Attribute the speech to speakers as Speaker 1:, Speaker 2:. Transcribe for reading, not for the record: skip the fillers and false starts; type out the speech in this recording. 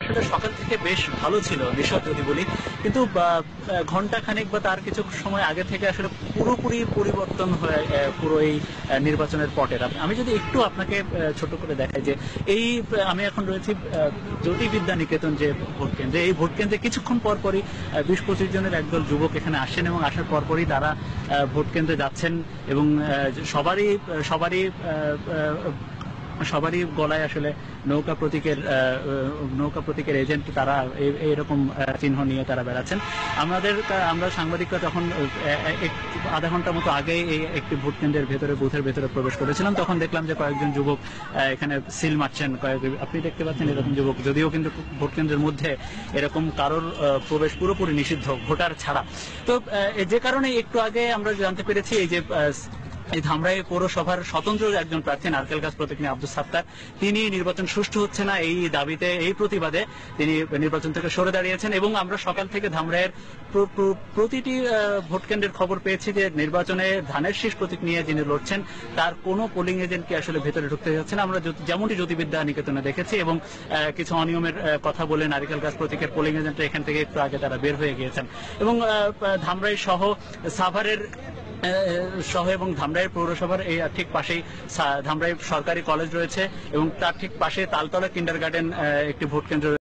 Speaker 1: আসলে সকাল থেকে বেশ ভালো ছিল নিঃসন্দেহে যদি বলি, কিন্তু ঘন্টা খানেক বা তার কিছু সময় আগে থেকে আসলে পুরোপুরি পরিবর্তন হয়ে পুরো এই নির্বাচনের পটের। আমি যদি একটু আপনাকে ছোট করে দেখাই যে এই আমি এখন রয়েছি জ্যোতির্বিদ্যা নিকেতন যে ভোট কেন্দ্রে, এই ভোট কেন্দ্রে কিছুক্ষণ পরপরই 20-25 জনের একদল যুবক এখানে আসেন এবং আসার পরপরই তারা ভোট কেন্দ্রে যাচ্ছেন এবং সবারই গলায় আসলে নৌকা প্রতীকের এজেন্ট, তারা এইরকম চিহ্ন নিয়ে তারা বেড়াচ্ছেন। আমরা সাংবাদিকরা তখন আধা ঘন্টার মতো আগে এই একটি ভোট কেন্দ্রের বুথের ভেতরে প্রবেশ করেছিলাম, তখন দেখলাম যে কয়েকজন যুবক এখানে সিল মারছেন। আপনি দেখতে পাচ্ছেন এরকম যুবক, যদিও কিন্তু ভোট কেন্দ্রের মধ্যে এরকম কারোর প্রবেশ পুরোপুরি নিষিদ্ধ, ভোটার ছাড়া। তো যে কারণে একটু আগে আমরা জানতে পেরেছি এই ধামরাই পৌরসভার স্বতন্ত্র একজন প্রার্থী নারকেলগাছ প্রতীক নিয়ে আব্দুস সাত্তার, তিনি নির্বাচন সুষ্ঠু হচ্ছে না এই দাবিতে, এই প্রতিবাদে তিনি নির্বাচন থেকে সরে দাঁড়িয়েছেন। এবং আমরা সকাল থেকে ধামরাইয়ের প্রতিটি ভোট কেন্দ্রের খবর পেয়েছি যে নির্বাচনে ধানের শীষ প্রতীক নিয়ে যিনি লড়ছেন তার কোনো পোলিং এজেন্টকে আসলে ভেতরে ঢুকতে যাচ্ছে না। আমরা যেমনটি জ্যোতির্বিদ্যা নিকেতনে দেখেছি, এবং কিছু অনিয়মের কথা বলে নারকেলগাছ প্রতীকের পোলিং এজেন্ট এখান থেকে একটু আগে তারা বের হয়ে গিয়েছেন। এবং ধামরাই সহ সাভারের এবং ধামরাই পৌরসভার এই ঠিক পাশেই ধামরাই সরকারি কলেজ রয়েছে এবং তার ঠিক পাশে তালতলা কিন্ডারগার্টেন একটি ভোট কেন্দ্র